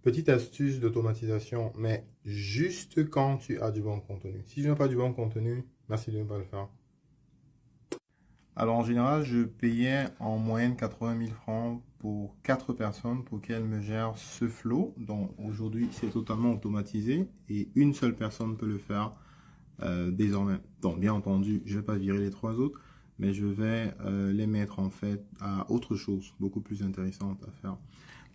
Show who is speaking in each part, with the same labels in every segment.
Speaker 1: Petite astuce d'automatisation, mais juste quand tu as du bon contenu. Si tu n'as pas du bon contenu, merci de ne pas le faire. Alors en général, je payais en moyenne 80 000 francs pour 4 personnes pour qu'elles me gèrent ce flow. Donc aujourd'hui, c'est totalement automatisé et une seule personne peut le faire désormais. Donc bien entendu, je ne vais pas virer les 3 autres, mais je vais les mettre en fait à autre chose, beaucoup plus intéressante à faire.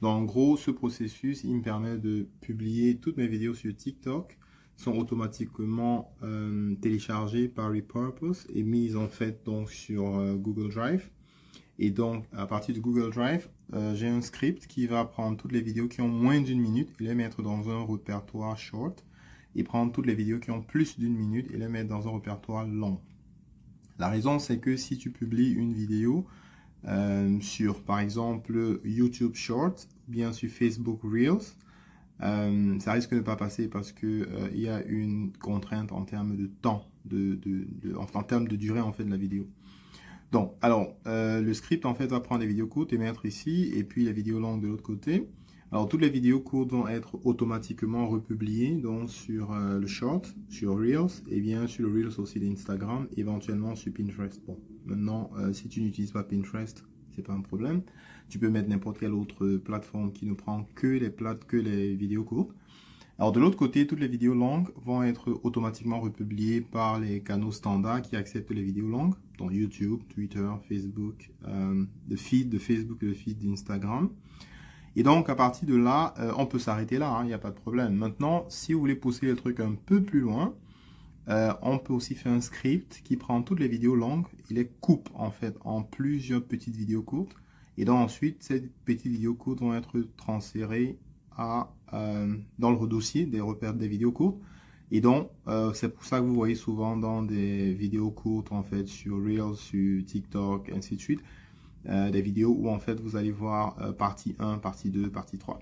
Speaker 1: Donc en gros, ce processus, il me permet de publier toutes mes vidéos sur TikTok, sont automatiquement téléchargées par Repurpose et mises en fait donc sur Google Drive. Et donc à partir de Google Drive, j'ai un script qui va prendre toutes les vidéos qui ont moins d'une minute et les mettre dans un répertoire short et prendre toutes les vidéos qui ont plus d'une minute et les mettre dans un répertoire long. La raison, c'est que si tu publies une vidéo sur, par exemple, YouTube Shorts, ou bien sur Facebook Reels, ça risque de ne pas passer parce que il y a une contrainte en termes de temps, en termes de durée en fait de la vidéo. Donc, alors, le script en fait va prendre les vidéos courtes et mettre ici, et puis les vidéos longues de l'autre côté. Alors, toutes les vidéos courtes vont être automatiquement republiées donc sur le short, sur Reels, et bien sur le Reels aussi d'Instagram, éventuellement sur Pinterest. Bon, maintenant, si tu n'utilises pas Pinterest, c'est pas un problème. Tu peux mettre n'importe quelle autre plateforme qui ne prend que les vidéos courtes. Alors de l'autre côté, toutes les vidéos longues vont être automatiquement republiées par les canaux standards qui acceptent les vidéos longues, donc YouTube, Twitter, Facebook, le feed de Facebook et le feed d'Instagram. Et donc à partir de là, on peut s'arrêter là, il n'y a pas de problème. Maintenant, si vous voulez pousser le truc un peu plus loin, on peut aussi faire un script qui prend toutes les vidéos longues et les coupe en fait en plusieurs petites vidéos courtes. Et donc ensuite, ces petites vidéos courtes vont être transférées dans le dossier des repères des vidéos courtes. Et donc, c'est pour ça que vous voyez souvent dans des vidéos courtes, en fait, sur Reels, sur TikTok, ainsi de suite, des vidéos où, en fait, vous allez voir partie 1, partie 2, partie 3.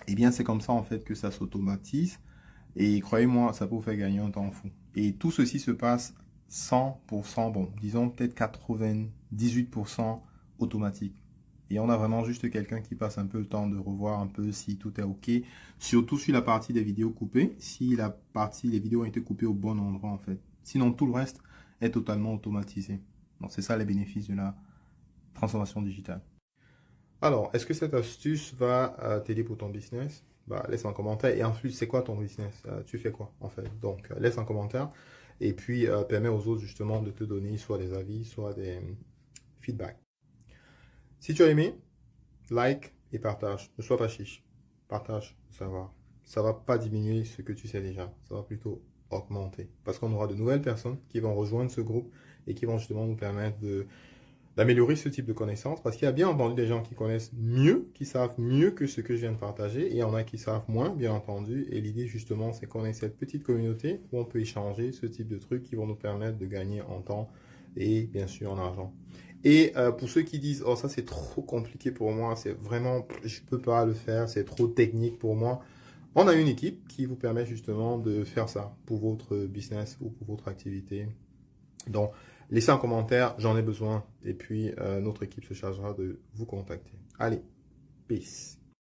Speaker 1: Et bien, c'est comme ça, en fait, que ça s'automatise. Et croyez-moi, ça peut vous faire gagner un temps fou. Et tout ceci se passe 100%, bon, disons peut-être 98% automatique. Et on a vraiment juste quelqu'un qui passe un peu le temps de revoir un peu si tout est OK. Surtout sur la partie des vidéos coupées, si les vidéos ont été coupées au bon endroit en fait. Sinon, tout le reste est totalement automatisé. Donc, c'est ça les bénéfices de la transformation digitale. Alors, est-ce que cette astuce va t'aider pour ton business? Bah, laisse un commentaire. Et ensuite, c'est quoi ton business? Tu fais quoi en fait? Donc, laisse un commentaire. Et puis, permets aux autres justement de te donner soit des avis, soit des feedbacks. Si tu as aimé, like et partage. Ne sois pas chiche. Partage le savoir. Ça va pas diminuer ce que tu sais déjà. Ça va plutôt augmenter. Parce qu'on aura de nouvelles personnes qui vont rejoindre ce groupe et qui vont justement nous permettre d'améliorer ce type de connaissances. Parce qu'il y a bien entendu des gens qui connaissent mieux, qui savent mieux que ce que je viens de partager. Et il y en a qui savent moins, bien entendu. Et l'idée justement, c'est qu'on ait cette petite communauté où on peut échanger ce type de trucs qui vont nous permettre de gagner en temps et bien sûr en argent. Et pour ceux qui disent, oh ça c'est trop compliqué pour moi, c'est vraiment, je peux pas le faire, c'est trop technique pour moi. On a une équipe qui vous permet justement de faire ça pour votre business ou pour votre activité. Donc, laissez un commentaire, j'en ai besoin. Et puis, notre équipe se chargera de vous contacter. Allez, peace.